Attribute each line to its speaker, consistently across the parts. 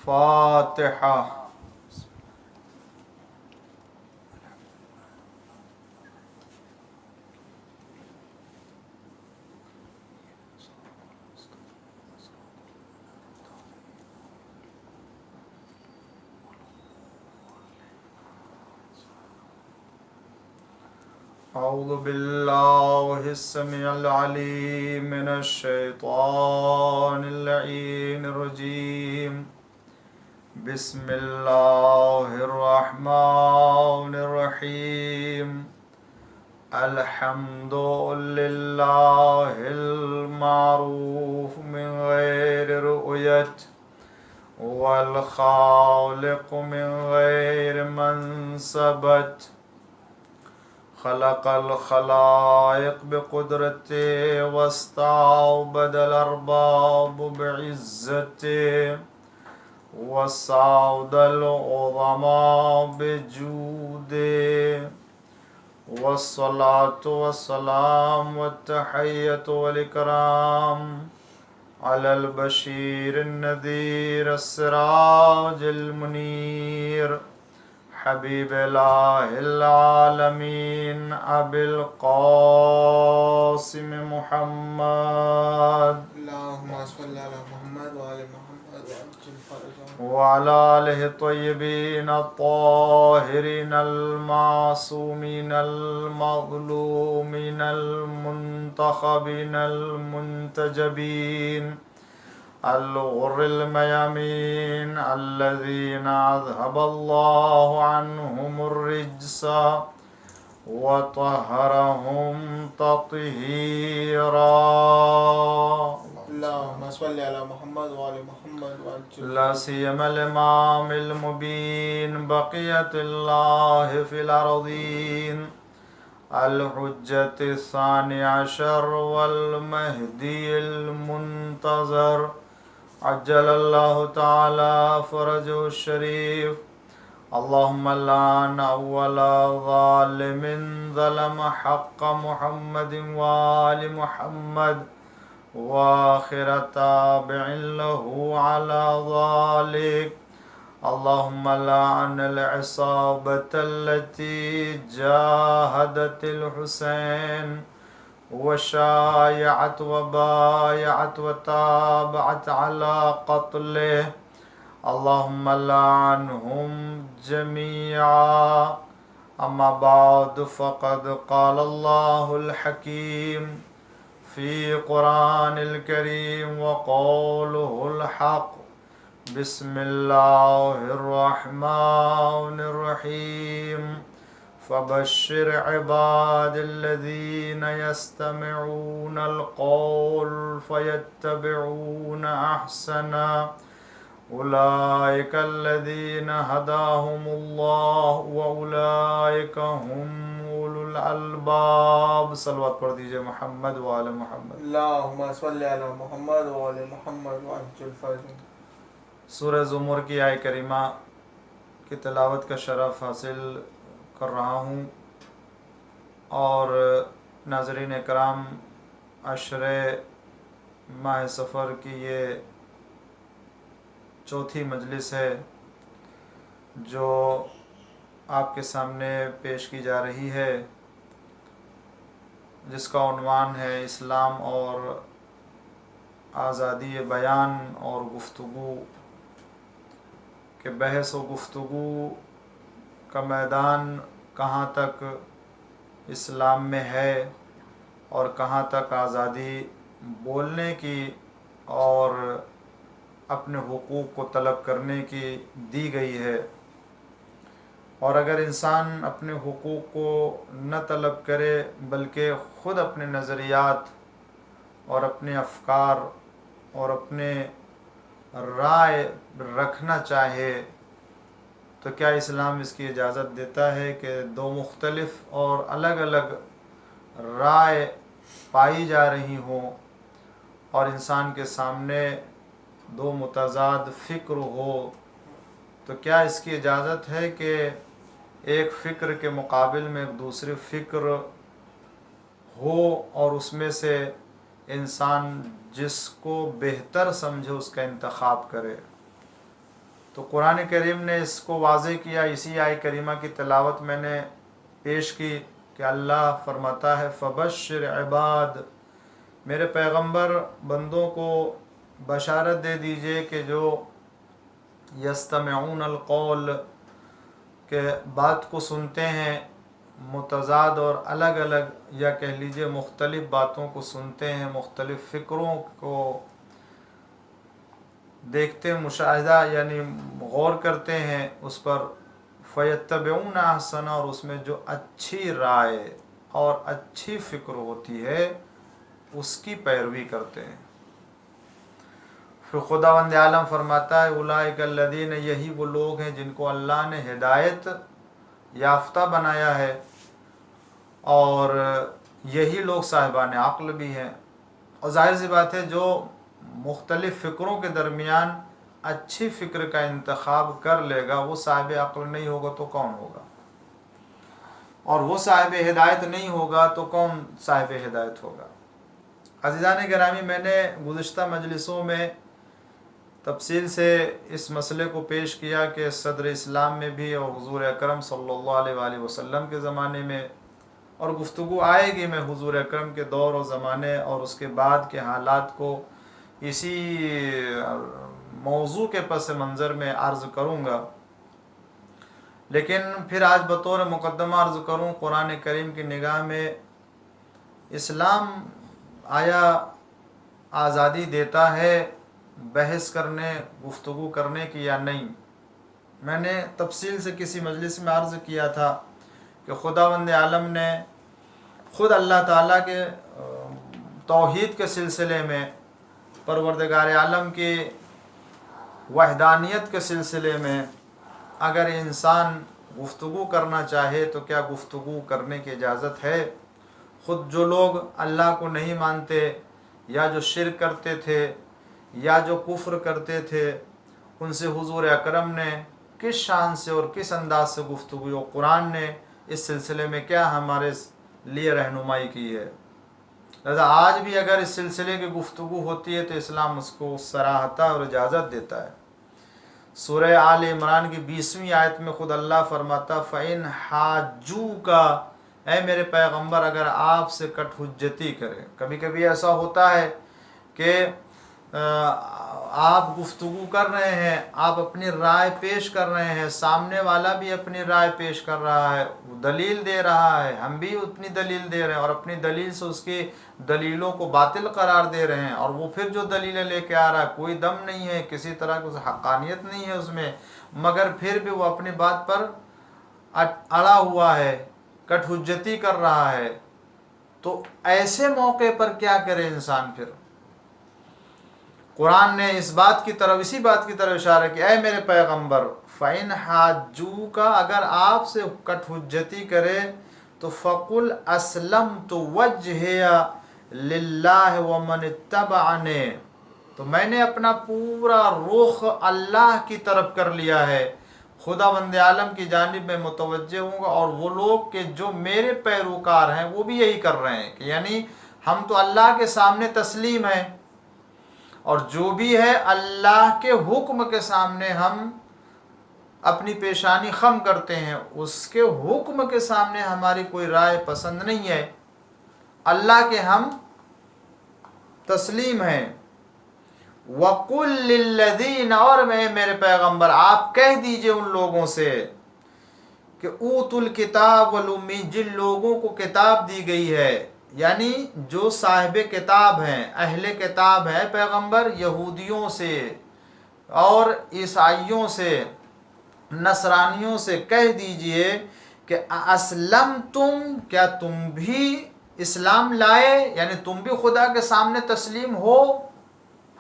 Speaker 1: الفاتحة. أعوذ بالله السميع العليم من الشيطان اللعين الرجيم. بسم الله الرحمن الرحيم. الحمد لله المعروف من غير رؤية، والخالق من غير منسبة. خلق الخلائق بقدرته، واستعبد الأرباب بعزته، وسعد العظماء بجوده. والصلاة والسلام والتحية والإكرام على البشير النذير السراج المنير، حبيب إله العالمين أبي القاسم محمد،
Speaker 2: اللهم صل على محمد وعلى محمد وعجل فرجهم،
Speaker 1: وعلى آله الطيبين الطاهرين المعصومين المظلومين المنتخبين المنتجبين الغر الميامين، الذين أذهب الله عنهم الرجس وطهرهم تطهيرا.
Speaker 2: اللهم صل على محمد وعلى محمد وعجل
Speaker 1: لا سيما الإمام المبين بقية الله في الأرضين، الحجة الثاني عشر والمهدي المنتظر، عجل الله تعالى فرجه الشريف. اللهم لعن أول ظالم ظلم حق محمد وآل محمد، وآخر تابع له على ذلك. اللهم لعن العصابة التي جاهدت الحسين وشايعت وبايعت وتابعت على قتله. اللهم لعنهم جميعا. أما بعد، فقد قال الله الحكيم في قرآن الكريم وقوله الحق. بسم الله الرحمن الرحيم. فبشر عباد الذين يستمعون القول فيتبعون أحسنا، أولئك الذين هداهم الله وأولئك هم أولو الألباب. صلوات پڑھ دیجئے محمد وآل محمد.
Speaker 2: اللهم صل على محمد وعلى محمد وعجل فرجهم.
Speaker 1: سورہ زمر کی آیہ کریمہ کی تلاوت کا شرف حاصل کر رہا ہوں، اور ناظرین اکرام، عشرِ ماہ سفر کی یہ چوتھی مجلس ہے جو آپ کے سامنے پیش کی جا رہی ہے، جس کا عنوان ہے اسلام اور آزادی بیان اور گفتگو، کہ بحث و گفتگو کا میدان کہاں تک اسلام میں ہے اور کہاں تک آزادی بولنے کی اور اپنے حقوق کو طلب کرنے کی دی گئی ہے. اور اگر انسان اپنے حقوق کو نہ طلب کرے بلکہ خود اپنے نظریات اور اپنے افکار اور اپنے رائے رکھنا چاہے، تو کیا اسلام اس کی اجازت دیتا ہے کہ دو مختلف اور الگ الگ رائے پائی جا رہی ہوں اور انسان کے سامنے دو متضاد فکر ہو؟ تو کیا اس کی اجازت ہے کہ ایک فکر کے مقابل میں ایک دوسری فکر ہو اور اس میں سے انسان جس کو بہتر سمجھے اس کا انتخاب کرے؟ تو قرآن کریم نے اس کو واضح کیا، اسی آیہ کریمہ کی تلاوت میں نے پیش کی کہ اللہ فرماتا ہے فبشر عباد، میرے پیغمبر بندوں کو بشارت دے دیجئے کہ جو یستمعون القول، کہ بات کو سنتے ہیں، متضاد اور الگ الگ یا کہہ لیجئے مختلف باتوں کو سنتے ہیں، مختلف فکروں کو دیکھتے ہیں، مشاہدہ یعنی غور کرتے ہیں اس پر، فیتبعون احسن، اور اس میں جو اچھی رائے اور اچھی فکر ہوتی ہے اس کی پیروی کرتے ہیں۔ پھر خداوند عالم فرماتا ہے اولئک الذین، یہی وہ لوگ ہیں جن کو اللہ نے ہدایت یافتہ بنایا ہے، اور یہی لوگ صاحبان عقل بھی ہیں۔ اور ظاہر سی بات ہے جو مختلف فکروں کے درمیان اچھی فکر کا انتخاب کر لے گا وہ صاحب عقل نہیں ہوگا تو کون ہوگا، اور وہ صاحب ہدایت نہیں ہوگا تو کون صاحب ہدایت ہوگا۔ عزیزان گرامی، میں نے گزشتہ مجلسوں میں تفصیل سے اس مسئلے کو پیش کیا کہ صدر اسلام میں بھی اور حضور اکرم صلی اللہ علیہ وآلہ وسلم کے زمانے میں، اور گفتگو آئے گی میں حضور اکرم کے دور و زمانے اور اس کے بعد کے حالات کو اسی موضوع کے پس منظر میں عرض کروں گا، لیکن پھر آج بطور مقدمہ عرض کروں قرآن کریم کی نگاہ میں اسلام آیا آزادی دیتا ہے بحث کرنے، گفتگو کرنے کی یا نہیں؟ میں نے تفصیل سے کسی مجلس میں عرض کیا تھا کہ خداوند عالم نے خود اللہ تعالیٰ کے توحید کے سلسلے میں، پروردگار عالم کی وحدانیت کے سلسلے میں اگر انسان گفتگو کرنا چاہے تو کیا گفتگو کرنے کی اجازت ہے۔ خود جو لوگ اللہ کو نہیں مانتے، یا جو شرک کرتے تھے، یا جو کفر کرتے تھے، ان سے حضور اکرم نے کس شان سے اور کس انداز سے گفتگو، قرآن نے اس سلسلے میں کیا ہمارے لیے رہنمائی کی ہے۔ لہذا آج بھی اگر اس سلسلے کی گفتگو ہوتی ہے تو اسلام اس کو سراہتا اور اجازت دیتا ہے۔ سورہ آل عمران کی 20ویں آیت میں خود اللہ فرماتا فَإِنْ حَاجُّوكَ، اے میرے پیغمبر اگر آپ سے کٹ حجتی کرے۔ کبھی کبھی ایسا ہوتا ہے کہ آپ گفتگو کر رہے ہیں، آپ اپنی رائے پیش کر رہے ہیں، سامنے والا بھی اپنی رائے پیش کر رہا ہے، وہ دلیل دے رہا ہے، ہم بھی اپنی دلیل دے رہے ہیں، اور اپنی دلیل سے اس کی دلیلوں کو باطل قرار دے رہے ہیں، اور وہ پھر جو دلیلیں لے کے آ رہا ہے کوئی دم نہیں ہے، کسی طرح کی حقانیت نہیں ہے اس میں، مگر پھر بھی وہ اپنی بات پر اڑا ہوا ہے، کٹ حجتی کر رہا ہے، تو ایسے موقع پر کیا کرے انسان؟ پھر قرآن نے اس بات کی طرف، اسی بات کی طرف اشارہ کیا، اے میرے پیغمبر فَإِنْ حَاجُّوكَ، اگر آپ سے کٹ حجتی کرے تو فَقُلْ أَسْلَمْتُ وَجْهِيَ لِلَّهِ وَمَنِ اتَّبَعَنِي، تو میں نے اپنا پورا رخ اللہ کی طرف کر لیا ہے، خداوند عالم کی جانب میں متوجہ ہوں گا، اور وہ لوگ کہ جو میرے پیروکار ہیں وہ بھی یہی کر رہے ہیں، کہ یعنی ہم تو اللہ کے سامنے تسلیم ہیں، اور جو بھی ہے اللہ کے حکم کے سامنے ہم اپنی پیشانی خم کرتے ہیں، اس کے حکم کے سامنے ہماری کوئی رائے پسند نہیں ہے، اللہ کے ہم تسلیم ہیں۔ وَقُلْ لِلَّذِينَ، اور میں میرے پیغمبر آپ کہہ دیجئے ان لوگوں سے کہ اوتوا الکتاب والامین، جن لوگوں کو کتاب دی گئی ہے، یعنی جو صاحب کتاب ہیں، اہل کتاب ہیں پیغمبر، یہودیوں سے اور عیسائیوں سے، نصرانیوں سے کہہ دیجئے کہ اسلمتم، کیا تم بھی اسلام لائے، یعنی تم بھی خدا کے سامنے تسلیم ہو؟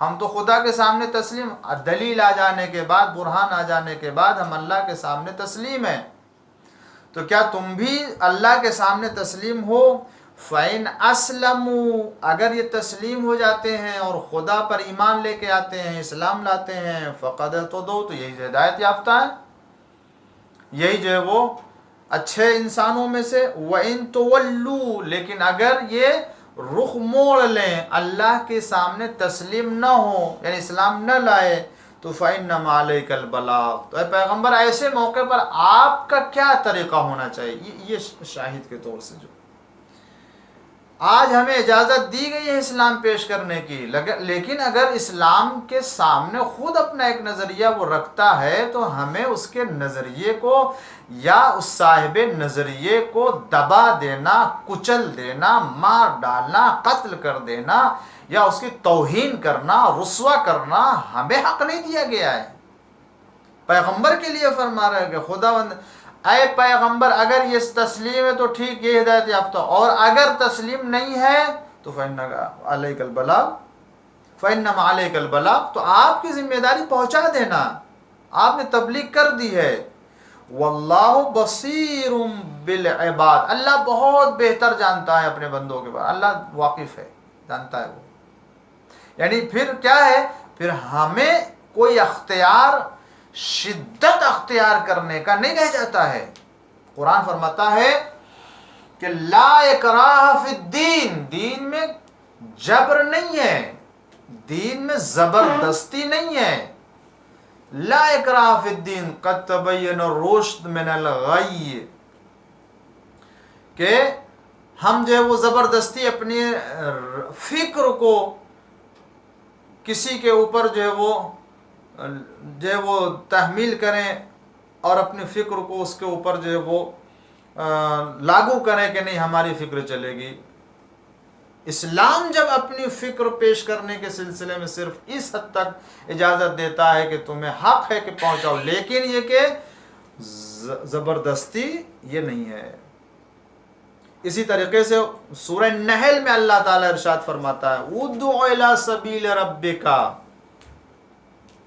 Speaker 1: ہم تو خدا کے سامنے تسلیم، دلیل آ جانے کے بعد، برہان آ جانے کے بعد ہم اللہ کے سامنے تسلیم ہیں، تو کیا تم بھی اللہ کے سامنے تسلیم ہو؟ فَإِنْ أَسْلَمُوا، اگر یہ تسلیم ہو جاتے ہیں اور خدا پر ایمان لے کے آتے ہیں، اسلام لاتے ہیں، فَقَدْ اهْتَدَوْا، تو یہی ہدایت یافتہ ہے، یہی جو ہے وہ اچھے انسانوں میں سے۔ وَإِنْ تُوَلُّوا، لیکن اگر یہ رخ موڑ لیں، اللہ کے سامنے تسلیم نہ ہو، یعنی اسلام نہ لائے، تو فَإِنَّمَا عَلَيْكَ الْبَلَاغُ، تو اے پیغمبر ایسے موقع پر آپ کا کیا طریقہ ہونا چاہیے، یہ شاہد کے طور سے جو آج ہمیں اجازت دی گئی ہے اسلام پیش کرنے کی، لیکن اگر اسلام کے سامنے خود اپنا ایک نظریہ وہ رکھتا ہے تو ہمیں اس کے نظریے کو یا اس صاحب نظریے کو دبا دینا، کچل دینا، مار ڈالنا، قتل کر دینا یا اس کی توہین کرنا، رسوا کرنا ہمیں حق نہیں دیا گیا ہے۔ پیغمبر کے لیے فرما رہا ہے کہ خداوند اے پیغمبر اگر یہ تسلیم ہے تو ٹھیک، یہ ہدایت یافتہ، اور اگر تسلیم نہیں ہے تو فَإِنَّمَا عَلَيْكَ الْبَلَاغُ، فَإِنَّمَا عَلَيْكَ الْبَلَاغُ، تو آپ کی ذمہ داری پہنچا دینا، آپ نے تبلیغ کر دی ہے۔ وَاللَّهُ بَصِيرٌ بِالْعِبَادِ، اللہ بہت بہتر جانتا ہے اپنے بندوں کے بارے، اللہ واقف ہے، جانتا ہے وہ۔ یعنی پھر کیا ہے، پھر ہمیں کوئی اختیار، شدت اختیار کرنے کا نہیں رہ جاتا ہے۔ قرآن فرماتا ہے کہ لا اکراہ فی الدین، دین میں جبر نہیں ہے، دین میں زبردستی نہیں ہے۔ لا اکراہ فی الدین قد تبین الرشد من الغی، کہ ہم جو ہے وہ زبردستی اپنی فکر کو کسی کے اوپر جو ہے وہ تحمیل کریں اور اپنی فکر کو اس کے اوپر جو ہے وہ لاگو کریں کہ نہیں ہماری فکر چلے گی۔ اسلام جب اپنی فکر پیش کرنے کے سلسلے میں صرف اس حد تک اجازت دیتا ہے کہ تمہیں حق ہے کہ پہنچاؤ، لیکن یہ کہ زبردستی یہ نہیں ہے۔ اسی طریقے سے سورہ نحل میں اللہ تعالیٰ ارشاد فرماتا ہے ادعو الی سبیل ربک،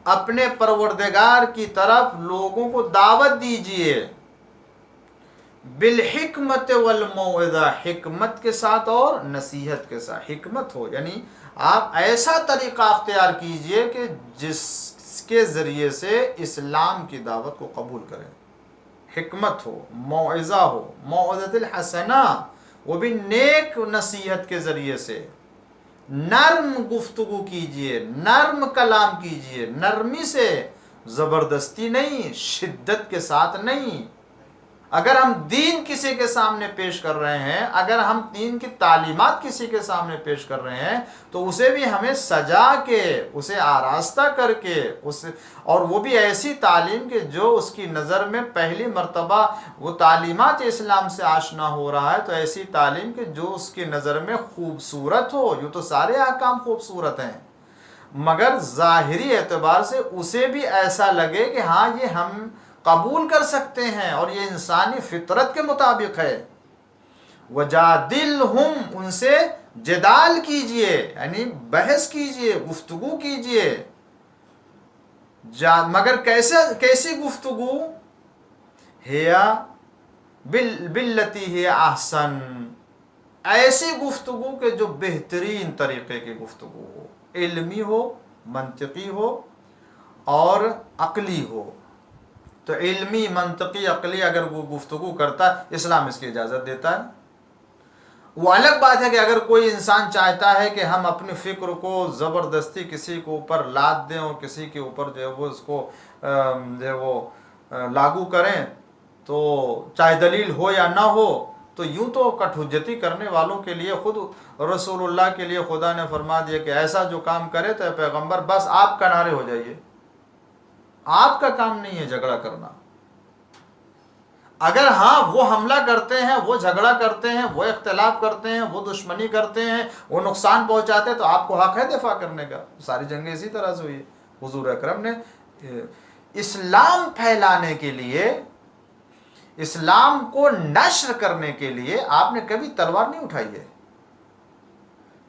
Speaker 1: اپنے پروردگار کی طرف لوگوں کو دعوت دیجئے، بالحکمت والموعظہ، حکمت کے ساتھ اور نصیحت کے ساتھ۔ حکمت ہو یعنی آپ ایسا طریقہ اختیار کیجئے کہ جس کے ذریعے سے اسلام کی دعوت کو قبول کریں، حکمت ہو، موعظہ ہو، موعظۃ الحسنہ، وہ بھی نیک نصیحت کے ذریعے سے، نرم گفتگو کیجئے، نرم کلام کیجئے، نرمی سے، زبردستی نہیں، شدت کے ساتھ نہیں۔ اگر ہم دین کسی کے سامنے پیش کر رہے ہیں، اگر ہم دین کی تعلیمات کسی کے سامنے پیش کر رہے ہیں تو اسے بھی ہمیں سجا کے، اسے آراستہ کر کے، اور وہ بھی ایسی تعلیم کہ جو اس کی نظر میں پہلی مرتبہ وہ تعلیمات اسلام سے آشنا ہو رہا ہے، تو ایسی تعلیم کہ جو اس کی نظر میں خوبصورت ہو۔ یوں تو سارے احکام خوبصورت ہیں، مگر ظاہری اعتبار سے اسے بھی ایسا لگے کہ ہاں یہ ہم قبول کر سکتے ہیں اور یہ انسانی فطرت کے مطابق ہے۔ وَجَادِلْهُمْ، ان سے جدال کیجئے، یعنی بحث کیجئے، گفتگو کیجئے، مگر کیسی گفتگو؟ ہیا باللتی ہی احسن، ایسی گفتگو کہ جو بہترین طریقے کی گفتگو ہو، علمی ہو، منطقی ہو اور عقلی ہو۔ تو علمی، منطقی، عقلی اگر وہ گفتگو کرتا ہے، اسلام اس کی اجازت دیتا ہے۔ وہ الگ بات ہے کہ اگر کوئی انسان چاہتا ہے کہ ہم اپنی فکر کو زبردستی کسی کے اوپر لاد دیں اور کسی کے اوپر جو ہے وہ اس کو جو ہے وہ لاگو کریں، تو چاہے دلیل ہو یا نہ ہو، تو یوں تو کٹ حجتی کرنے والوں کے لیے خود رسول اللہ کے لیے خدا نے فرما دیا کہ ایسا جو کام کرے تو اے پیغمبر بس آپ کنارے ہو جائیے، آپ کا کام نہیں ہے جھگڑا کرنا۔ اگر ہاں وہ حملہ کرتے ہیں، وہ جھگڑا کرتے ہیں، وہ اختلاف کرتے ہیں، وہ دشمنی کرتے ہیں، وہ نقصان پہنچاتے ہیں، تو آپ کو حق ہے دفاع کرنے کا۔ ساری جنگیں اسی طرح سے ہوئی۔ حضور اکرم نے اسلام پھیلانے کے لیے، اسلام کو نشر کرنے کے لیے آپ نے کبھی تلوار نہیں اٹھائی ہے،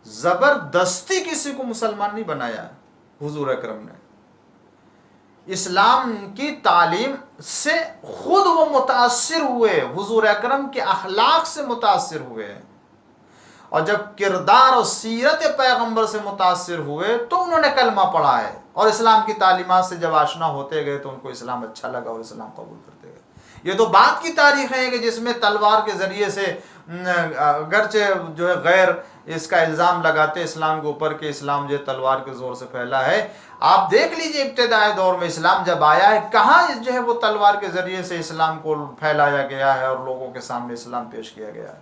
Speaker 1: زبردستی کسی کو مسلمان نہیں بنایا حضور اکرم نے۔ اسلام کی تعلیم سے خود وہ متاثر ہوئے، حضور اکرم کے اخلاق سے متاثر ہوئے، اور جب کردار اور سیرت پیغمبر سے متاثر ہوئے تو انہوں نے کلمہ پڑھا ہے، اور اسلام کی تعلیمات سے جب آشنا ہوتے گئے تو ان کو اسلام اچھا لگا اور اسلام قبول کرتے گئے۔ یہ تو بات کی تاریخ ہے کہ جس میں تلوار کے ذریعے سے اگرچہ جو ہے غیر اس کا الزام لگاتے اسلام کے اوپر کہ اسلام جو تلوار کے زور سے پھیلا ہے. آپ دیکھ لیجئے ابتدائی دور میں اسلام جب آیا ہے کہاں جو ہے وہ تلوار کے ذریعے سے اسلام کو پھیلایا گیا ہے اور لوگوں کے سامنے اسلام پیش کیا گیا ہے.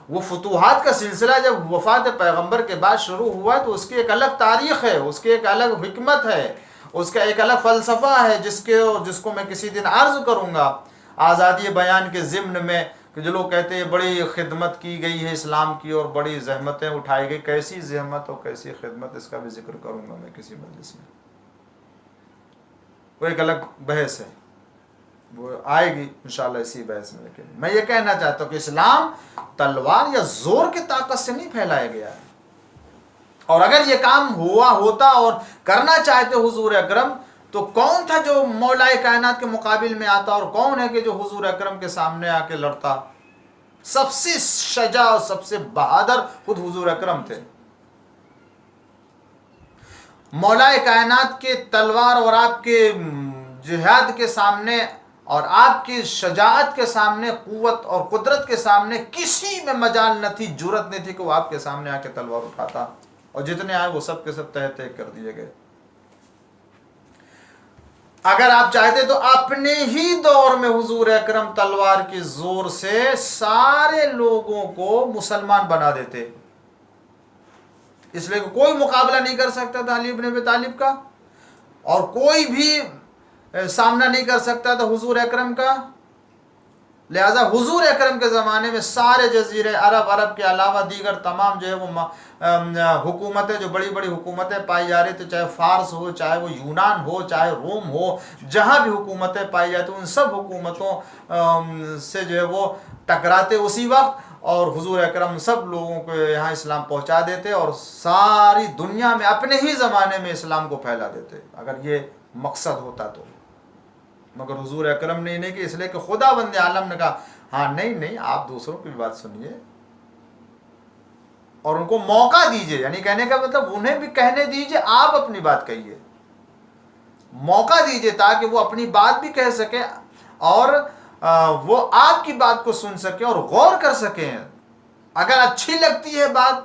Speaker 1: وہ فتوحات کا سلسلہ جب وفات پیغمبر کے بعد شروع ہوا تو اس کی ایک الگ تاریخ ہے، اس کی ایک الگ حکمت ہے، اس کا ایک الگ فلسفہ ہے جس کو میں کسی دن عرض کروں گا آزادی بیان کے ضمن میں، کہ جو لوگ کہتے ہیں بڑی خدمت کی گئی ہے اسلام کی اور بڑی زحمتیں اٹھائی گئی. کیسی زحمت اور کیسی خدمت، اس کا بھی ذکر کروں گا میں کسی مجلس میں. وہ ایک الگ بحث ہے، وہ آئے گی انشاءاللہ اسی بحث میں. لیکن میں یہ کہنا چاہتا ہوں کہ اسلام تلوار یا زور کی طاقت سے نہیں پھیلایا گیا ہے. اور اگر یہ کام ہوتا اور کرنا چاہتے حضور اکرم تو کون تھا جو مولا کائنات کے مقابل میں آتا، اور کون ہے کہ جو حضور اکرم کے سامنے آ کے لڑتا؟ سب سے شجاع اور سب سے بہادر خود حضور اکرم تھے. مولا کائنات کے تلوار اور آپ کے جہاد کے سامنے اور آپ کی شجاعت کے سامنے، قوت اور قدرت کے سامنے کسی میں مجال نہ تھی، جرت نہیں تھی کہ وہ آپ کے سامنے آ کے تلوار اٹھاتا، اور جتنے آئے وہ سب کے سب تہہ تہہ کر دیے گئے. اگر آپ چاہتے تو اپنے ہی دور میں حضور اکرم تلوار کے زور سے سارے لوگوں کو مسلمان بنا دیتے، اس لیے کہ کوئی مقابلہ نہیں کر سکتا تھا علی بن ابی طالب کا، اور کوئی بھی سامنا نہیں کر سکتا تھا حضور اکرم کا. لہذا حضور اکرم کے زمانے میں سارے جزیرے عرب کے علاوہ دیگر تمام جو ہے وہ حکومتیں، جو بڑی بڑی حکومتیں پائی جا رہی تھی، چاہے فارس ہو، چاہے وہ یونان ہو، چاہے روم ہو، جہاں بھی حکومتیں پائی جاتی ان سب حکومتوں سے جو ہے وہ ٹکراتے اسی وقت، اور حضور اکرم سب لوگوں کو یہاں اسلام پہنچا دیتے اور ساری دنیا میں اپنے ہی زمانے میں اسلام کو پھیلا دیتے، اگر یہ مقصد ہوتا تو. مگر حضور اکرم نے نہیں کہ، اس لیے کہ خدا بند عالم نے کہا ہاں نہیں آپ دوسروں کی بھی بات سنیے اور ان کو موقع دیجئے. یعنی کہنے کا مطلب انہیں بھی کہنے دیجئے، آپ اپنی بات کہیے، موقع دیجئے تاکہ وہ اپنی بات بھی کہہ سکے اور وہ آپ کی بات کو سن سکیں اور غور کر سکیں. اگر اچھی لگتی ہے بات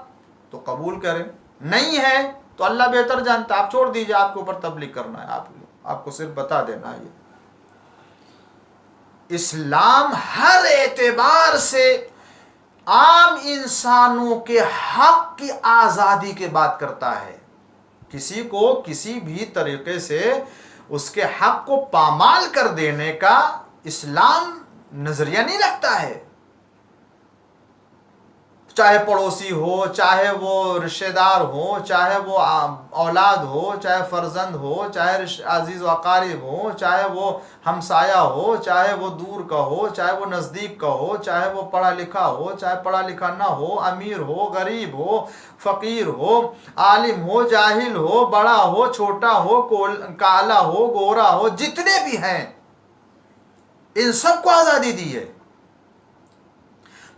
Speaker 1: تو قبول کریں، نہیں ہے تو اللہ بہتر جانتا، آپ چھوڑ دیجئے، آپ کے اوپر تبلیغ کرنا ہے، آپ کو صرف بتا دینا ہے. اسلام ہر اعتبار سے عام انسانوں کے حق کی آزادی کی بات کرتا ہے. کسی کو کسی بھی طریقے سے اس کے حق کو پامال کر دینے کا اسلام نظریہ نہیں رکھتا ہے، چاہے پڑوسی ہو، چاہے وہ رشتہ دار ہو، چاہے وہ اولاد ہو، چاہے فرزند ہو، چاہے عزیز و اقارب ہو، چاہے وہ ہمسایہ ہو، چاہے وہ دور کا ہو، چاہے وہ نزدیک کا ہو، چاہے وہ پڑھا لکھا ہو، چاہے پڑھا لکھا نہ ہو، امیر ہو، غریب ہو، فقیر ہو، عالم ہو، جاہل ہو، بڑا ہو، چھوٹا ہو، کالا ہو، گورا ہو، جتنے بھی ہیں ان سب کو آزادی دی ہے.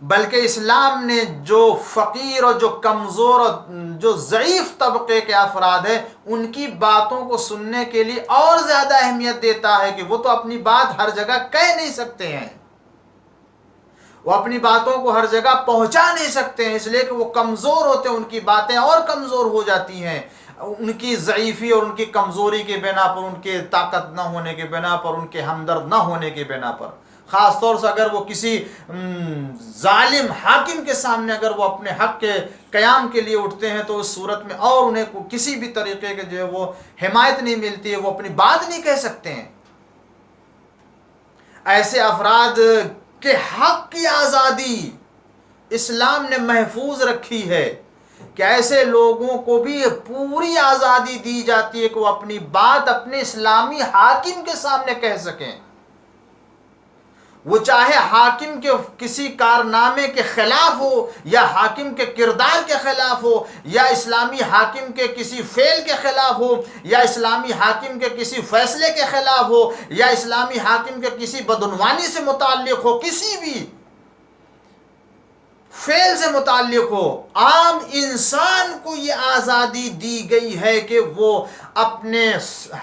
Speaker 1: بلکہ اسلام نے جو فقیر اور جو کمزور اور جو ضعیف طبقے کے افراد ہیں ان کی باتوں کو سننے کے لیے اور زیادہ اہمیت دیتا ہے کہ وہ تو اپنی بات ہر جگہ کہہ نہیں سکتے ہیں، وہ اپنی باتوں کو ہر جگہ پہنچا نہیں سکتے ہیں، اس لیے کہ وہ کمزور ہوتے ہیں، ان کی باتیں اور کمزور ہو جاتی ہیں، ان کی ضعیفی اور ان کی کمزوری کے بنا پر، ان کے طاقت نہ ہونے کے بنا پر، ان کے ہمدرد نہ ہونے کے بنا پر. خاص طور سے اگر وہ کسی ظالم حاکم کے سامنے اگر وہ اپنے حق کے قیام کے لیے اٹھتے ہیں تو اس صورت میں اور انہیں کسی بھی طریقے کے جو ہے وہ حمایت نہیں ملتی ہے، وہ اپنی بات نہیں کہہ سکتے ہیں. ایسے افراد کے حق کی آزادی اسلام نے محفوظ رکھی ہے کہ ایسے لوگوں کو بھی پوری آزادی دی جاتی ہے کہ وہ اپنی بات اپنے اسلامی حاکم کے سامنے کہہ سکیں. وہ چاہے حاکم کے کسی کارنامے کے خلاف ہو یا حاکم کے کردار کے خلاف ہو یا اسلامی حاکم کے کسی فعل کے خلاف ہو یا اسلامی حاکم کے کسی فیصلے کے خلاف ہو یا اسلامی حاکم کے کسی بدعنوانی سے متعلق ہو، کسی بھی فعل سے متعلق ہو، عام انسان کو یہ آزادی دی گئی ہے کہ وہ اپنے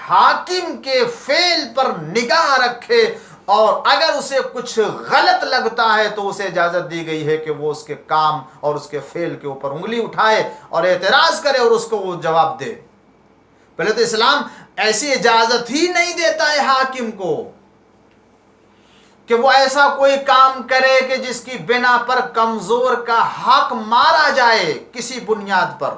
Speaker 1: حاکم کے فعل پر نگاہ رکھے اور اگر اسے کچھ غلط لگتا ہے تو اسے اجازت دی گئی ہے کہ وہ اس کے کام اور اس کے فعل کے اوپر انگلی اٹھائے اور اعتراض کرے اور اس کو وہ جواب دے۔ پہلے تو اسلام ایسی اجازت ہی نہیں دیتا ہے حاکم کو کہ وہ ایسا کوئی کام کرے کہ جس کی بنا پر کمزور کا حق مارا جائے کسی بنیاد پر۔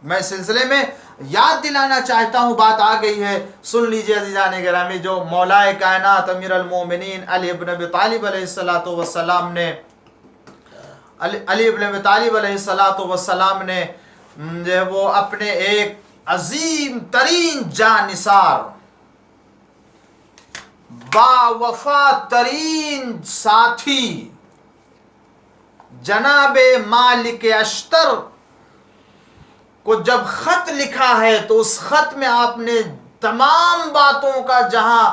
Speaker 1: میں اس سلسلے میں یاد دلانا چاہتا ہوں، بات آ گئی ہے، سن لیجئے عزیزان گرامی، جو مولا کائنات امیر المومنین علی ابن ابی طالب علیہ السلام نے علی ابن ابی طالب علیہ السلام نے وہ اپنے ایک عظیم ترین جانثار، با وفا ترین ساتھی جناب مالک اشتر کو جب خط لکھا ہے تو اس خط میں آپ نے تمام باتوں کا جہاں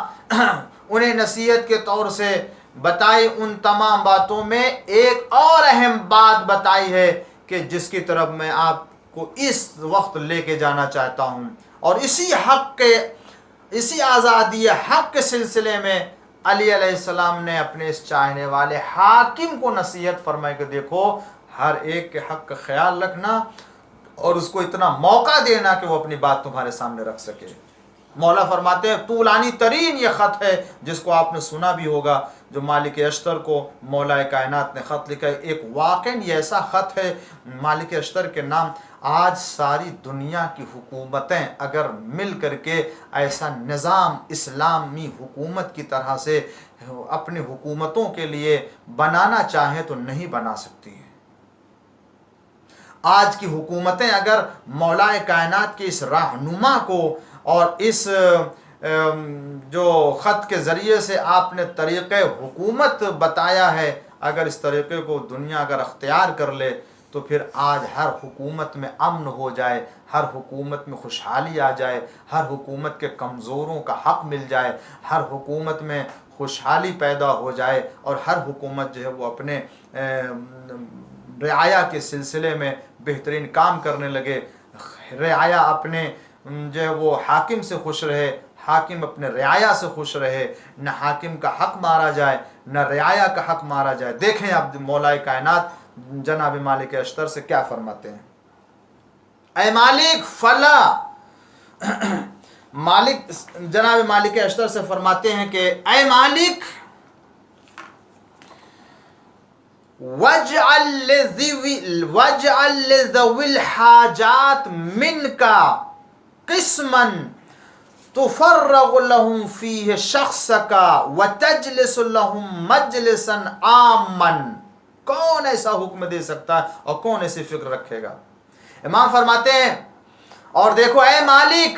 Speaker 1: انہیں نصیحت کے طور سے بتائی، ان تمام باتوں میں ایک اور اہم بات بتائی ہے کہ جس کی طرف میں آپ کو اس وقت لے کے جانا چاہتا ہوں، اور اسی آزادی حق کے سلسلے میں علی علیہ السلام نے اپنے اس چاہنے والے حاکم کو نصیحت فرمائی کہ دیکھو، ہر ایک کے حق کا خیال رکھنا اور اس کو اتنا موقع دینا کہ وہ اپنی بات تمہارے سامنے رکھ سکے۔ مولا فرماتے ہیں طولانی ترین یہ خط ہے جس کو آپ نے سنا بھی ہوگا، جو مالک اشتر کو مولا کائنات نے خط لکھا ہے۔ ایک واقعاً یہ ایسا خط ہے مالک اشتر کے نام۔ آج ساری دنیا کی حکومتیں اگر مل کر کے ایسا نظام اسلامی حکومت کی طرح سے اپنی حکومتوں کے لیے بنانا چاہیں تو نہیں بنا سکتی ہیں۔ آج کی حکومتیں اگر مولا کائنات کے اس رہنما کو اور اس جو خط کے ذریعے سے آپ نے طریقہ حکومت بتایا ہے، اگر اس طریقے کو دنیا اگر اختیار کر لے تو پھر آج ہر حکومت میں امن ہو جائے، ہر حکومت میں خوشحالی آ جائے، ہر حکومت کے کمزوروں کا حق مل جائے، ہر حکومت میں خوشحالی پیدا ہو جائے، اور ہر حکومت جو ہے وہ اپنے رعایا کے سلسلے میں بہترین کام کرنے لگے، رعایا اپنے جو ہے وہ حاکم سے خوش رہے، حاکم اپنے رعایا سے خوش رہے، نہ حاکم کا حق مارا جائے نہ رعایا کا حق مارا جائے۔ دیکھیں اب مولا کائنات جناب مالک اشتر سے کیا فرماتے ہیں۔ اے مالک فلا مالک جناب مالک اشتر سے فرماتے ہیں کہ اے مالک وَاجْعَلْ لِذَوِي الْحَاجَاتِ مِنْكَ قِسْمًا تُفَرَّغُ لَهُمْ فِيهِ شَخْصَكَ وَتَجْلِسُ لَهُمْ مَجْلِسًا عَامًا۔ کون ایسا حکم دے سکتا ہے اور کون ایسی فکر رکھے گا؟ امام فرماتے ہیں اور دیکھو اے مالک،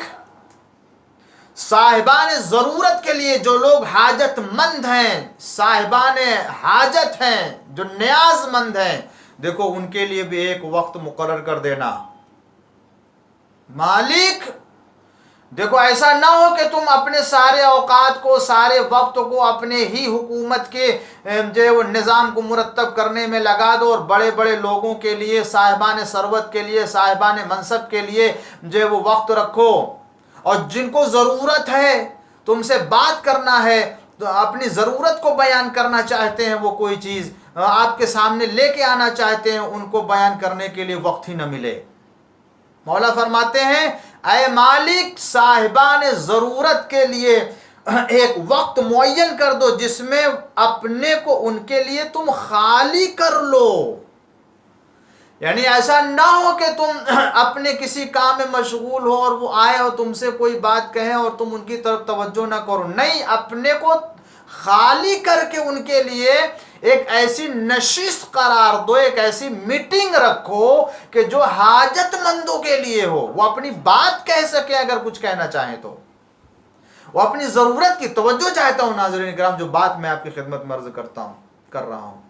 Speaker 1: صاحبان ضرورت کے لیے جو لوگ حاجت مند ہیں، صاحبان حاجت ہیں، جو نیاز مند ہیں، دیکھو ان کے لیے بھی ایک وقت مقرر کر دینا۔ مالک دیکھو ایسا نہ ہو کہ تم اپنے سارے اوقات کو، سارے وقت کو اپنے ہی حکومت کے جو ہے وہ نظام کو مرتب کرنے میں لگا دو، اور بڑے بڑے لوگوں کے لیے، صاحبان ثروت کے لیے، صاحبان منصب کے لیے جو ہے وہ وقت رکھو، اور جن کو ضرورت ہے تم سے بات کرنا ہے، تو اپنی ضرورت کو بیان کرنا چاہتے ہیں، وہ کوئی چیز آپ کے سامنے لے کے آنا چاہتے ہیں، ان کو بیان کرنے کے لیے وقت ہی نہ ملے۔ مولا فرماتے ہیں اے مالک، صاحبان ضرورت کے لیے ایک وقت معین کر دو جس میں اپنے کو ان کے لیے تم خالی کر لو۔ یعنی ایسا نہ ہو کہ تم اپنے کسی کام میں مشغول ہو اور وہ آئے اور تم سے کوئی بات کہیں اور تم ان کی طرف توجہ نہ کرو، نہیں، اپنے کو خالی کر کے ان کے لیے ایک ایسی نشست قرار دو، ایک ایسی میٹنگ رکھو کہ جو حاجت مندوں کے لیے ہو، وہ اپنی بات کہہ سکے، اگر کچھ کہنا چاہیں تو وہ اپنی ضرورت کی توجہ چاہتا ہوں۔ ناظرین کرام، جو بات میں آپ کی خدمت میں عرض کر رہا ہوں،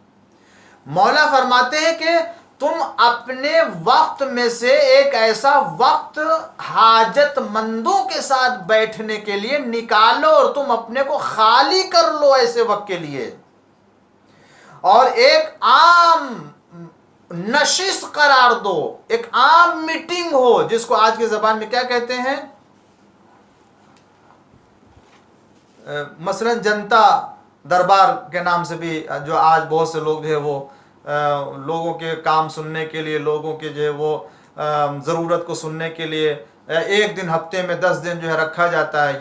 Speaker 1: مولا فرماتے ہیں کہ تم اپنے وقت میں سے ایک ایسا وقت حاجت مندوں کے ساتھ بیٹھنے کے لیے نکالو، اور تم اپنے کو خالی کر لو ایسے وقت کے لیے، اور ایک عام نشست قرار دو، ایک عام میٹنگ ہو، جس کو آج کی زبان میں کیا کہتے ہیں؟ مثلاً جنتا دربار کے نام سے بھی جو آج بہت سے لوگ جو ہے وہ لوگوں کے کام سننے کے لیے، لوگوں کے جو ہے وہ ضرورت کو سننے کے لیے ایک دن ہفتے میں 10 دن جو ہے رکھا جاتا ہے،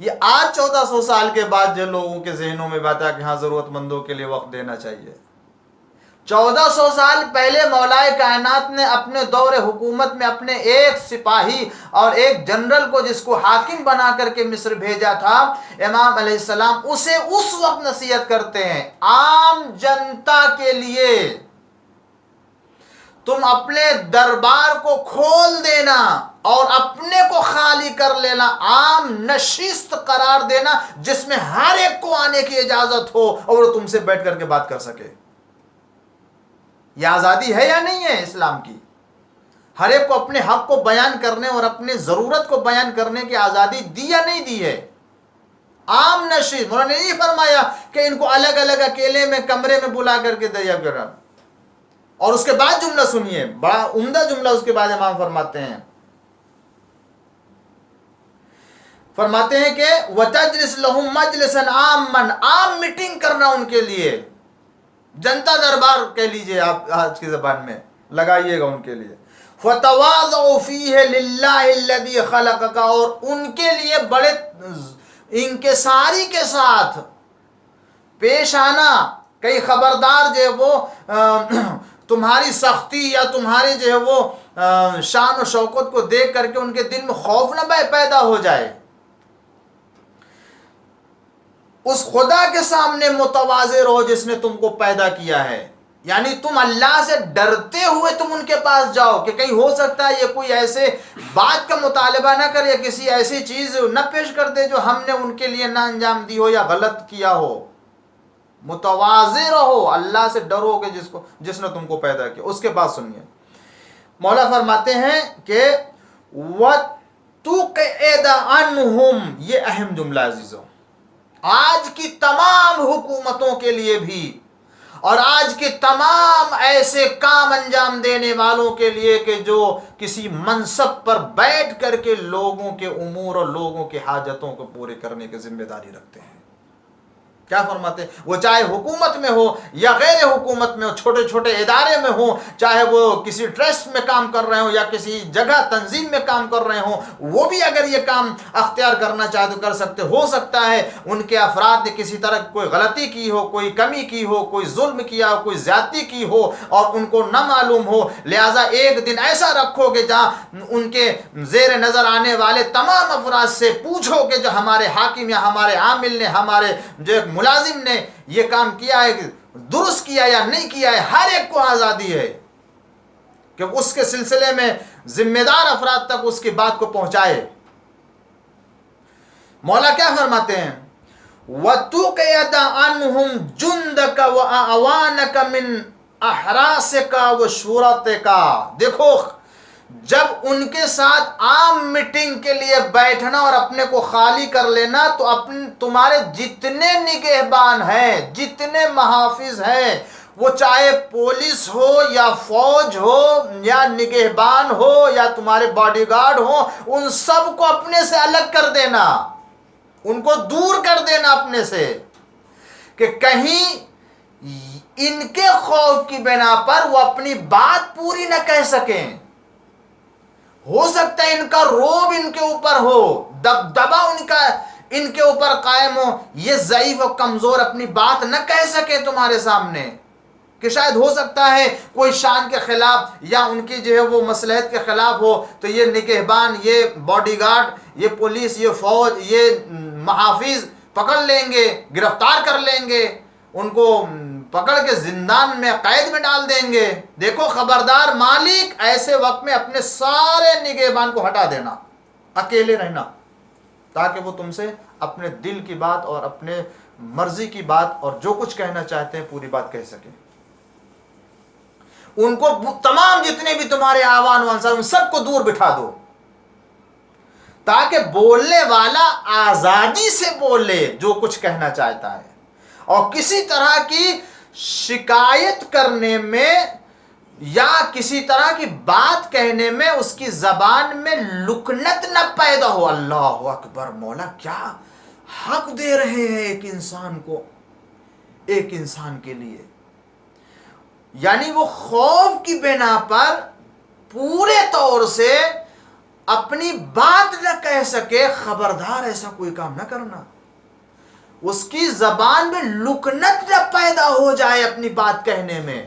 Speaker 1: یہ آج 1400 سال کے بعد جو لوگوں کے ذہنوں میں بات ہے کہ ہاں ضرورت مندوں کے لیے وقت دینا چاہیے۔ 1400 سال پہلے مولائے کائنات نے اپنے دور حکومت میں اپنے ایک سپاہی اور ایک جنرل کو جس کو حاکم بنا کر کے مصر بھیجا تھا، امام علیہ السلام، اسے اس وقت نصیحت کرتے ہیں عام جنتا کے لیے تم اپنے دربار کو کھول دینا اور اپنے کو خالی کر لینا، عام نشست قرار دینا جس میں ہر ایک کو آنے کی اجازت ہو اور وہ تم سے بیٹھ کر کے بات کر سکے۔ یہ آزادی ہے یا نہیں ہے اسلام کی؟ ہر ایک کو اپنے حق کو بیان کرنے اور اپنی ضرورت کو بیان کرنے کی آزادی دی یا نہیں دی ہے؟ عام نشست، انہوں نے نہیں فرمایا کہ ان کو الگ الگ اکیلے میں کمرے میں بلا کر کے دیا کرا۔ اور اس کے بعد جملہ سنیے، بڑا عمدہ جملہ اس کے بعد امام فرماتے ہیں کہ وَتَجْلِسْ لَهُمْ مَجْلِسًا عَامًا، عام میٹنگ کرنا ان کے لیے، جنتا دربار کہہ لیجئے آپ آج کی زبان میں، لگائیے گا ان کے لیے۔ فَتَوَاضَعُوا فِيهِ لِلَّهِ الَّذِي خَلَقَكَ، اور ان کے لیے بڑے انکساری کے ساتھ پیش آنا، کئی خبردار جو ہے وہ تمہاری سختی یا تمہاری جو ہے وہ شان و شوکت کو دیکھ کر کے ان کے دل میں خوف نہ پیدا ہو جائے۔ اس خدا کے سامنے متواضع رہو جس نے تم کو پیدا کیا ہے، یعنی تم اللہ سے ڈرتے ہوئے تم ان کے پاس جاؤ کہ کہیں ہو سکتا ہے یہ کوئی ایسے بات کا مطالبہ نہ کرے، کسی ایسی چیز نہ پیش کر دے جو ہم نے ان کے لیے نہ انجام دی ہو یا غلط کیا ہو۔ متواضع رہو، اللہ سے ڈرو کہ جس نے تم کو پیدا کیا۔ اس کے بعد سنیے، مولا فرماتے ہیں کہ وَتُقْعِدَ عَنْهُمْ، یہ اہم جملہ عزیزوں، آج کی تمام حکومتوں کے لیے بھی اور آج کے تمام ایسے کام انجام دینے والوں کے لیے کہ جو کسی منصب پر بیٹھ کر کے لوگوں کے امور اور لوگوں کے حاجتوں کو پورے کرنے کی ذمہ داری رکھتے ہیں۔ کیا فرماتے ہیں؟ وہ چاہے حکومت میں ہو یا غیر حکومت میں ہو، چھوٹے چھوٹے ادارے میں ہو، چاہے وہ کسی ٹرسٹ میں کام کر رہے ہوں یا کسی جگہ تنظیم میں کام کر رہے ہوں، وہ بھی اگر یہ کام اختیار کرنا چاہے تو کر سکتے۔ ہو سکتا ہے ان کے افراد نے کسی طرح کوئی غلطی کی ہو، کوئی کمی کی ہو، کوئی ظلم کیا ہو، کوئی زیادتی کی ہو اور ان کو نہ معلوم ہو، لہٰذا ایک دن ایسا رکھو کہ جہاں ان کے زیر نظر آنے والے تمام افراد سے پوچھو کہ جو ہمارے حاکم یا ہمارے عامل نے، ہمارے جو ایک ملازم نے یہ کام کیا ہے، درست کیا یا نہیں کیا ہے۔ ہر ایک کو آزادی ہے کہ اس کے سلسلے میں ذمہ دار افراد تک اس کی بات کو پہنچائے۔ مولا کیا فرماتے ہیں؟ وَتُقْعِدَ عَنْهُمْ جُنْدَكَ وَأَعْوَانَكَ مِنْ أَحْرَاسِكَ وَشُرَطِكَ۔ دیکھو، جب ان کے ساتھ عام میٹنگ کے لیے بیٹھنا اور اپنے کو خالی کر لینا تو تمہارے جتنے نگہبان ہیں، جتنے محافظ ہیں، وہ چاہے پولیس ہو یا فوج ہو یا نگہبان ہو یا تمہارے باڈی گارڈ ہو، ان سب کو اپنے سے الگ کر دینا، ان کو دور کر دینا اپنے سے، کہ کہیں ان کے خوف کی بنا پر وہ اپنی بات پوری نہ کہہ سکیں۔ ہو سکتا ہے ان کا روب ان کے اوپر ہو، دبدبا ان کے اوپر قائم ہو، یہ ضعیف و کمزور اپنی بات نہ کہہ سکے تمہارے سامنے، کہ شاید ہو سکتا ہے کوئی شان کے خلاف یا ان کی جو ہے وہ مصلحت کے خلاف ہو، تو یہ نگہبان، یہ باڈی گارڈ، یہ پولیس، یہ فوج، یہ محافظ پکڑ لیں گے، گرفتار کر لیں گے، ان کو پکڑ کے زندان میں قید میں ڈال دیں گے۔ دیکھو خبردار، مالک ایسے وقت میں اپنے سارے نگہبان کو ہٹا دینا، اکیلے رہنا، تاکہ وہ تم سے اپنے دل کی بات اور اپنے مرضی کی بات اور جو کچھ کہنا چاہتے ہیں پوری بات کہہ سکیں۔ ان کو تمام جتنے بھی تمہارے آوان و انصار ان سب کو دور بٹھا دو، تاکہ بولنے والا آزادی سے بولے جو کچھ کہنا چاہتا ہے، اور کسی طرح کی شکایت کرنے میں یا کسی طرح کی بات کہنے میں اس کی زبان میں لکنت نہ پیدا ہو۔ اللہ اکبر! مولا کیا حق دے رہے ہیں ایک انسان کو، ایک انسان کے لیے، یعنی وہ خوف کی بنا پر پورے طور سے اپنی بات نہ کہہ سکے، خبردار ایسا کوئی کام نہ کرنا، اس کی زبان میں لکنت نہ پیدا ہو جائے اپنی بات کہنے میں،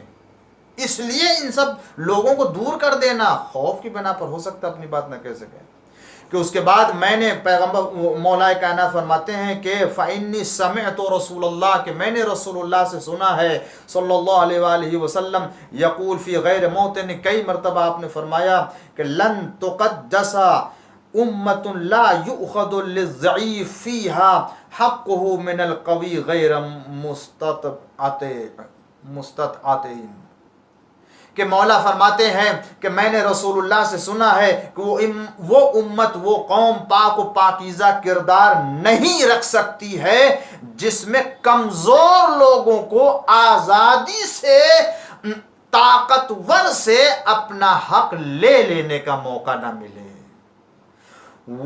Speaker 1: اس لیے ان سب لوگوں کو دور کر دینا، خوف کی بنا پر ہو سکتا اپنی بات نہ کہہ سکے۔ کہ اس کے بعد میں نے پیغمبر مولا کائنات فرماتے ہیں کہ فَإِنِّي سَمِعْتُ رسول اللہ، کہ میں نے رسول اللہ سے سنا ہے صلی اللہ علیہ وآلہ وسلم یقول فی غیر موطن، کئی مرتبہ آپ نے فرمایا کہ لن تقدس امت لا یؤخذ للضعیف فیہا حقہ من القوی غیر مستطعتین، کہ مولا فرماتے ہیں کہ میں نے رسول اللہ سے سنا ہے کہ وہ امت، وہ قوم پاک و پاکیزہ کردار نہیں رکھ سکتی ہے جس میں کمزور لوگوں کو آزادی سے، طاقتور سے اپنا حق لے لینے کا موقع نہ ملے،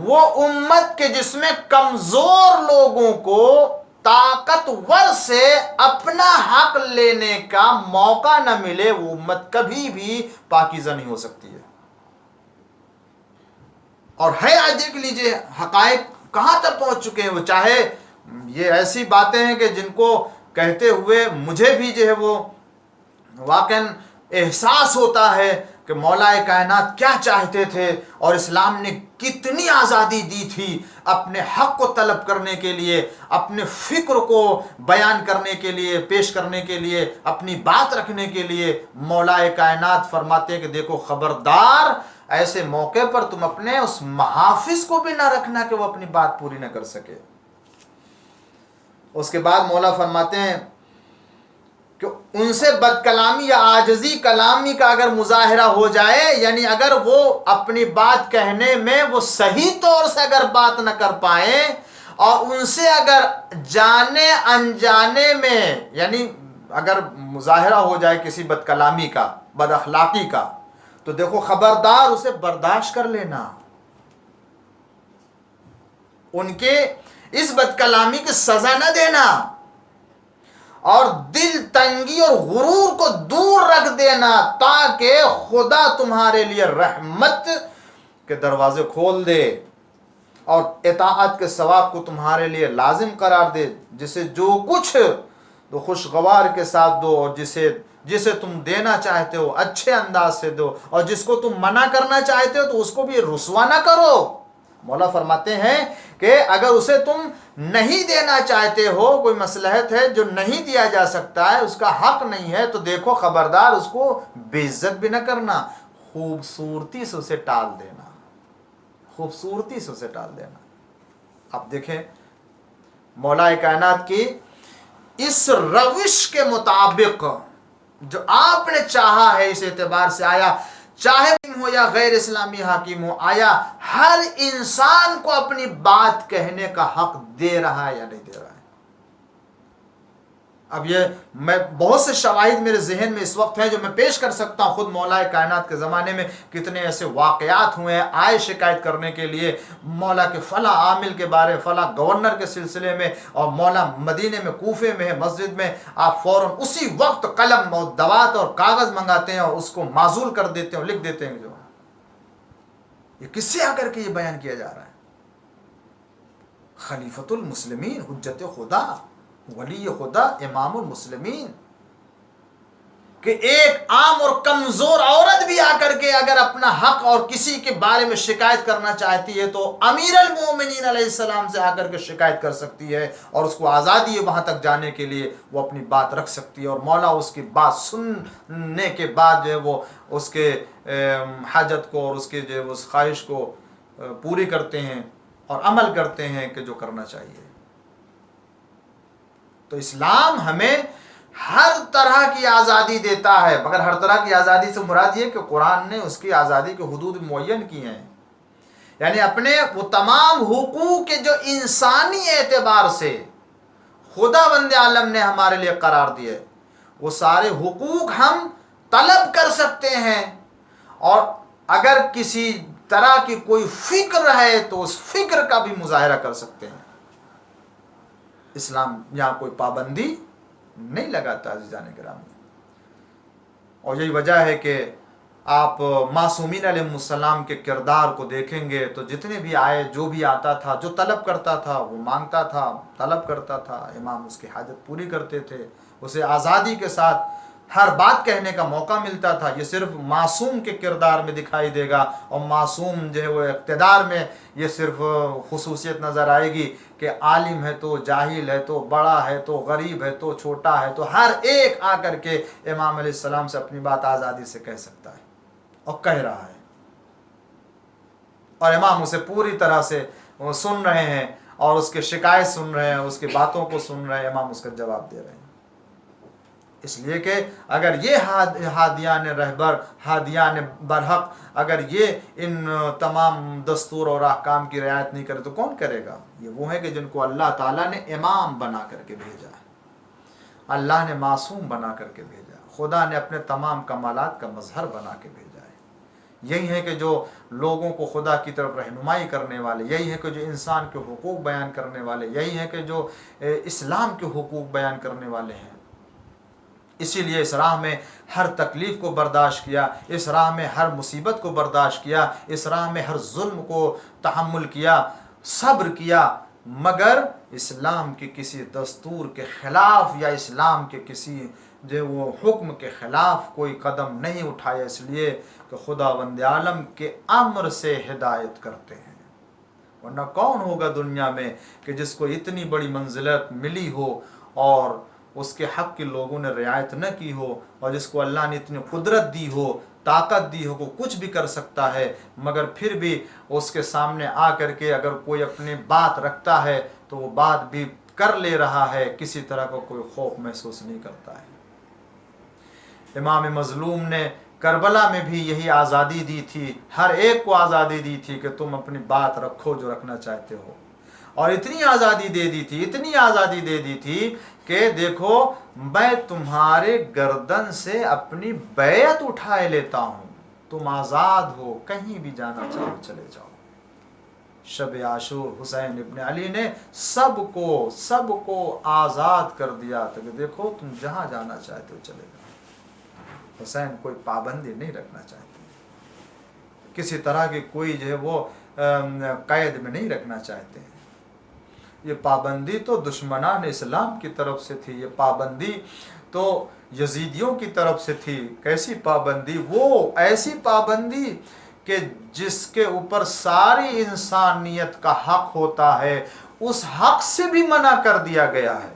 Speaker 1: وہ امت کے جس میں کمزور لوگوں کو طاقتور سے اپنا حق لینے کا موقع نہ ملے، وہ امت کبھی بھی پاکیزہ نہیں ہو سکتی ہے۔ اور ہے آج دیکھ لیجئے حقائق کہاں تک پہنچ چکے ہیں، وہ چاہے یہ ایسی باتیں ہیں کہ جن کو کہتے ہوئے مجھے بھی جو ہے وہ واقعاً احساس ہوتا ہے کہ مولا کائنات کیا چاہتے تھے، اور اسلام نے کتنی آزادی دی تھی اپنے حق کو طلب کرنے کے لیے، اپنے فکر کو بیان کرنے کے لیے، پیش کرنے کے لیے، اپنی بات رکھنے کے لیے۔ مولا کائنات فرماتے ہیں کہ دیکھو خبردار، ایسے موقع پر تم اپنے اس محافظ کو بھی نہ رکھنا کہ وہ اپنی بات پوری نہ کر سکے۔ اس کے بعد مولا فرماتے ہیں کہ ان سے بد کلامی یا عاجزی کلامی کا اگر مظاہرہ ہو جائے، یعنی اگر وہ اپنی بات کہنے میں وہ صحیح طور سے اگر بات نہ کر پائیں، اور ان سے اگر جانے انجانے میں، یعنی اگر مظاہرہ ہو جائے کسی بد کلامی کا، بد اخلاقی کا، تو دیکھو خبردار اسے برداشت کر لینا، ان کے اس بد کلامی کی سزا نہ دینا، اور دل تنگی اور غرور کو دور رکھ دینا، تاکہ خدا تمہارے لیے رحمت کے دروازے کھول دے اور اطاعت کے ثواب کو تمہارے لیے لازم قرار دے، جسے جو کچھ دو خوشگوار کے ساتھ دو، اور جسے تم دینا چاہتے ہو اچھے انداز سے دو، اور جس کو تم منع کرنا چاہتے ہو تو اس کو بھی رسوا نہ کرو۔ مولا فرماتے ہیں کہ اگر اسے تم نہیں دینا چاہتے ہو، کوئی مصلحت ہے جو نہیں دیا جا سکتا ہے، اس کا حق نہیں ہے، تو دیکھو خبردار اس کو بے عزت بھی نہ کرنا، خوبصورتی سے اسے ٹال دینا، خوبصورتی سے اسے ٹال دینا۔ اب دیکھیں مولا کائنات کی اس روش کے مطابق جو آپ نے چاہا ہے، اس اعتبار سے آیا چاہے ہو یا غیر اسلامی حاکم ہو، آیا ہر انسان کو اپنی بات کہنے کا حق دے رہا ہے یا نہیں دے رہا ہے؟ اب یہ میں بہت سے شواہد میرے ذہن میں اس وقت ہیں جو میں پیش کر سکتا ہوں۔ خود مولا کائنات کے زمانے میں کتنے ایسے واقعات ہوئے ہیں، آئے شکایت کرنے کے لیے مولا کے فلاں عامل کے بارے، فلاں گورنر کے سلسلے میں، اور مولا مدینے میں، کوفے میں ہے، مسجد میں، آپ فوراً اسی وقت قلم اور دوات اور کاغذ منگاتے ہیں اور اس کو معزول کر دیتے ہیں، لکھ دیتے ہیں جو یہ کس سے آ کر کے یہ بیان کیا جا رہا ہے؟ خلیفۃ المسلمین، حجت خدا، ولی خدا، امام المسلمین، کہ ایک عام اور کمزور عورت بھی آ کر کے اگر اپنا حق اور کسی کے بارے میں شکایت کرنا چاہتی ہے تو امیر المومنین علیہ السلام سے آ کر کے شکایت کر سکتی ہے، اور اس کو آزادی ہے وہاں تک جانے کے لیے، وہ اپنی بات رکھ سکتی ہے، اور مولا اس کی بات سننے کے بعد جو ہے وہ اس کے حاجت کو اور اس کے جو ہے اس خواہش کو پوری کرتے ہیں اور عمل کرتے ہیں کہ جو کرنا چاہیے۔ تو اسلام ہمیں ہر طرح کی آزادی دیتا ہے، مگر ہر طرح کی آزادی سے مراد یہ کہ قرآن نے اس کی آزادی کے حدود معین کی ہیں، یعنی اپنے وہ تمام حقوق کے جو انسانی اعتبار سے خدا بند عالم نے ہمارے لیے قرار دیے، وہ سارے حقوق ہم طلب کر سکتے ہیں، اور اگر کسی طرح کی کوئی فکر ہے تو اس فکر کا بھی مظاہرہ کر سکتے ہیں۔ اسلام یہاں کوئی پابندی نہیں لگاتا عزیزان گرامی. اور یہی وجہ ہے کہ آپ معصومین علیہ السلام کے کردار کو دیکھیں گے تو جتنے بھی آئے جو بھی آتا تھا جو طلب کرتا تھا وہ مانگتا تھا طلب کرتا تھا, امام اس کی حاجت پوری کرتے تھے, اسے آزادی کے ساتھ ہر بات کہنے کا موقع ملتا تھا. یہ صرف معصوم کے کردار میں دکھائی دے گا, اور معصوم جو ہے وہ اقتدار میں یہ صرف خصوصیت نظر آئے گی کہ عالم ہے تو جاہل ہے تو بڑا ہے تو غریب ہے تو چھوٹا ہے تو ہر ایک آ کر کے امام علیہ السلام سے اپنی بات آزادی سے کہہ سکتا ہے اور کہہ رہا ہے, اور امام اسے پوری طرح سے سن رہے ہیں اور اس کے شکایت سن رہے ہیں, اس کی باتوں کو سن رہے ہیں, امام اس کا جواب دے رہے ہیں. اس لیے کہ اگر یہ ہادیان رہبر ہادیان برحق اگر یہ ان تمام دستور اور احکام کی رعایت نہیں کرے تو کون کرے گا؟ یہ وہ ہے کہ جن کو اللہ تعالیٰ نے امام بنا کر کے بھیجا ہے, اللہ نے معصوم بنا کر کے بھیجا ہے, خدا نے اپنے تمام کمالات کا مظہر بنا کے بھیجا ہے. یہی ہے کہ جو لوگوں کو خدا کی طرف رہنمائی کرنے والے, یہی ہے کہ جو انسان کے حقوق بیان کرنے والے, یہی ہے کہ جو اسلام کے حقوق بیان کرنے والے ہیں. اسی لیے اس راہ میں ہر تکلیف کو برداشت کیا, اس راہ میں ہر مصیبت کو برداشت کیا, اس راہ میں ہر ظلم کو تحمل کیا, صبر کیا, مگر اسلام کے کسی دستور کے خلاف یا اسلام کے کسی جو وہ حکم کے خلاف کوئی قدم نہیں اٹھایا, اس لیے کہ خداوند عالم کے امر سے ہدایت کرتے ہیں. ورنہ کون ہوگا دنیا میں کہ جس کو اتنی بڑی منزلت ملی ہو اور اس کے حق کے لوگوں نے رعایت نہ کی ہو, اور جس کو اللہ نے اتنی قدرت دی ہو, طاقت دی ہو کہ کچھ بھی کر سکتا ہے, مگر پھر بھی اس کے سامنے آ کر کے اگر کوئی اپنی بات رکھتا ہے تو وہ بات بھی کر لے رہا ہے, کسی طرح کا کوئی خوف محسوس نہیں کرتا ہے. امام مظلوم نے کربلا میں بھی یہی آزادی دی تھی, ہر ایک کو آزادی دی تھی کہ تم اپنی بات رکھو جو رکھنا چاہتے ہو, اور اتنی آزادی دے دی تھی, اتنی آزادی دے دی تھی کہ دیکھو میں تمہارے گردن سے اپنی بیعت اٹھائے لیتا ہوں, تم آزاد ہو, کہیں بھی جانا چاہو چلے جاؤ. شب عاشور حسین ابن علی نے سب کو آزاد کر دیا تھا کہ دیکھو تم جہاں جانا چاہتے ہو چلے جاؤ. حسین کوئی پابندی نہیں رکھنا چاہتے, کسی طرح کی کوئی جو ہے وہ قید میں نہیں رکھنا چاہتے ہیں. یہ پابندی تو دشمنان اسلام کی طرف سے تھی, یہ پابندی تو یزیدیوں کی طرف سے تھی. کیسی پابندی؟ وہ ایسی پابندی کہ جس کے اوپر ساری انسانیت کا حق ہوتا ہے, اس حق سے بھی منع کر دیا گیا ہے.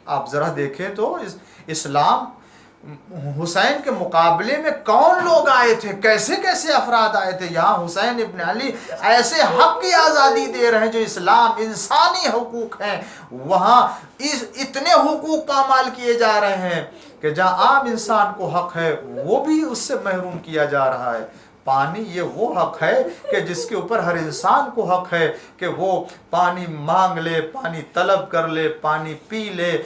Speaker 1: آپ ذرا دیکھیں تو اسلام حسین کے مقابلے میں کون لوگ آئے تھے, کیسے کیسے افراد آئے تھے. یہاں حسین ابن علی ایسے حق کی آزادی دے رہے ہیں جو اسلام انسانی حقوق ہیں, وہاں اتنے حقوق پامال کیے جا رہے ہیں کہ جہاں عام انسان کو حق ہے وہ بھی اس سے محروم کیا جا رہا ہے. پانی یہ وہ حق ہے کہ جس کے اوپر ہر انسان کو حق ہے کہ وہ پانی مانگ لے, پانی طلب کر لے, پانی پی لے,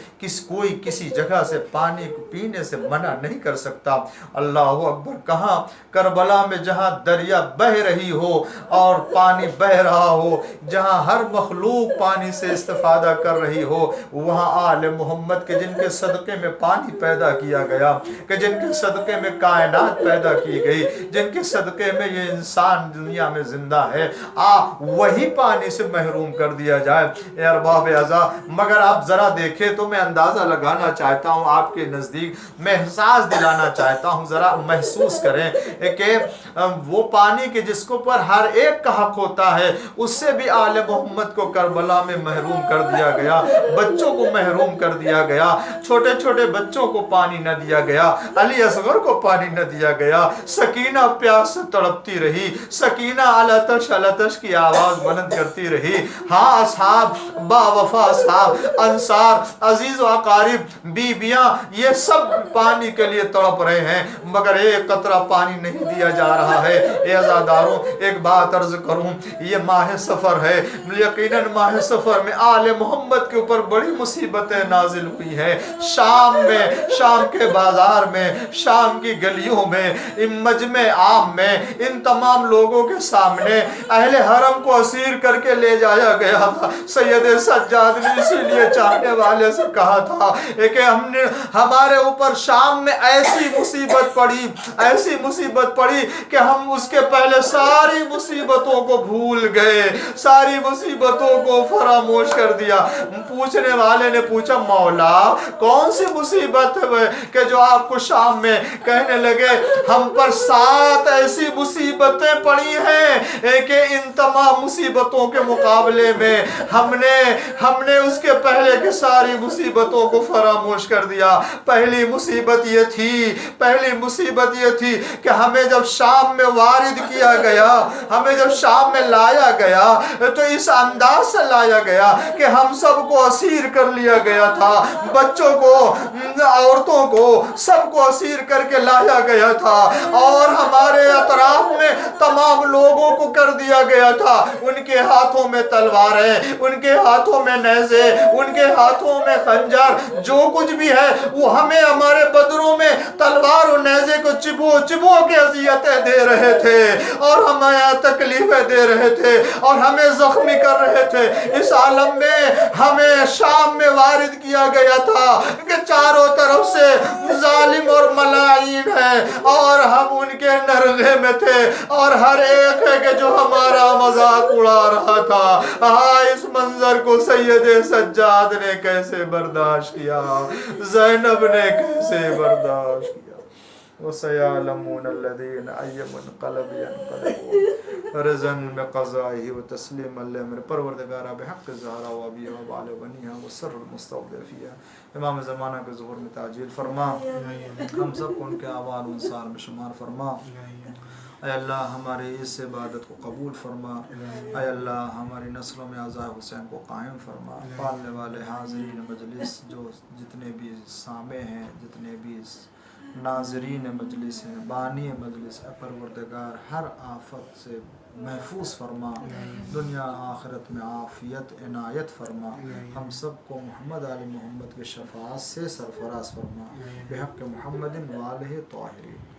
Speaker 1: کوئی کسی جگہ سے پانی کو پینے سے منع نہیں کر سکتا. اللہ اکبر. کہاں؟ کربلا میں جہاں دریا بہ رہی ہو اور پانی بہ رہا ہو, جہاں ہر مخلوق پانی سے استفادہ کر رہی ہو, وہاں آل محمد کے جن کے صدقے میں پانی پیدا کیا گیا, کہ جن کے صدقے میں کائنات پیدا کی گئی, جن کے صدقے میں یہ انسان دنیا میں زندہ ہے, وہی پانی سے محروم کر دیا جائے. اے ارباب اعضاء, مگر آپ ذرا دیکھیں تو میں اندازہ لگانا چاہتا ہوں آپ کے نزدیک, میں احساس دلانا چاہتا ہوں, ذرا محسوس کریں کہ وہ پانی کے جس کو پر ہر ایک کا حق ہوتا ہے, اس سے بھی آل محمد کو کربلا میں محروم کر دیا گیا, بچوں کو محروم کر دیا گیا, چھوٹے چھوٹے بچوں کو پانی نہ دیا گیا, علی اصغر کو پانی نہ دیا گیا. سکینہ پیاس سے تڑپتی رہی, سکینہ علتش کی آواز بلند کرتی رہی. ہاں اصحاب, با وفا اصحاب, انصار, عزیز و اقارب, بیبیاں, یہ سب پانی کے لیے تڑپ رہے ہیں, مگر ایک قطرہ پانی نہیں دیا جا رہا ہے. اے عزاداروں, ایک بات عرض کروں, یہ ماہ سفر ہے, یقیناً ماہ سفر میں آل محمد کے اوپر بڑی مصیبتیں نازل ہوئی ہیں. شام میں, شام کے بازار میں, شام کی گلیوں میں, مجمع عام میں میں ان تمام لوگوں کے سامنے اہل حرم کو اسیر کر کے لے جایا گیا تھا۔ سید سجاد نے اسی لیے چاہنے والے سے کہا تھا کہ ہمارے اوپر شام میں ایسی مصیبت پڑی کہ ہم اس کے پہلے ساری مصیبتوں کو بھول گئے، ساری مصیبتوں کو فراموش کر دیا۔ پوچھنے والے نے پوچھا مولا کون سی مصیبت ہے کہ جو آپ کو شام میں؟ کہنے لگے ہم پر 7 ایسی مصیبتیں پڑی ہیں کہ ان تمام مصیبتوں کے مقابلے میں ہم نے اس کے پہلے کے ساری مصیبتوں کو فراموش کر دیا۔ پہلی مصیبت یہ تھی کہ ہمیں جب شام میں وارد کیا گیا، ہمیں جب شام میں لایا گیا تو اس انداز سے لایا گیا کہ ہم سب کو اسیر کر لیا گیا تھا، بچوں کو، عورتوں کو، سب کو اسیر کر کے لایا گیا تھا، اور ہمارے اطراف میں تمام لوگوں کو کر دیا گیا تھا۔ ان کے ہاتھوں میں تلواریں، ان کے ہاتھوں میں نیزے، ان کے ہاتھوں میں خنجر، جو کچھ بھی ہے وہ ہمیں ہمارے بدنوں میں تلوار اور نیزے کو چبو کے اذیتیں دے رہے تھے، اور ہمیں تکلیفیں دے رہے تھے، اور ہمیں زخمی کر رہے تھے۔ اس عالم میں ہمیں شام میں وارد کیا گیا تھا کہ چاروں طرف سے ظالم اور ملائین ہیں، اور ہم ان کے نرغے میں تھے، اور ہر ایک ہے کہ جو ہمارا مذاق اڑا رہا تھا۔ اس منظر کو سید سجاد نے کیسے برداشت کیا، زینب نے کیسے برداشت کیا۔ وَسَيَعْلَمُونَ الَّذِينَ أَيَّ مُنْقَلَبٍ يَنْقَلِبُونَ رِضًا بِقَضَائِهِ وَتَسْلِيمًا لِأَمْرِهِ۔ پروردگارہ بحق زہرا و ابیہ و بال بنیہ و سر المستودعیہ، امام زمانہ کے ظہور میں تعجیل فرما، ہم سب کو ان کے آباد انصار میں شمار فرما۔ اے اللہ ہماری اس عبادت کو قبول فرما، اے اللہ ہماری نسلوں میں عزا حسین کو قائم فرما۔ پالنے والے حاضرین مجلس، جو جتنے بھی سامع ہیں، جتنے بھی ناظرین مجلس ہیں، بانی مجلس، اے پروردگار ہر آفت سے محفوظ فرما، دنیا آخرت میں عافیت عنایت فرما، ہم سب کو محمد آل محمد کے شفاعت سے سرفراز فرما، بحق محمد و آلہ طاہرین۔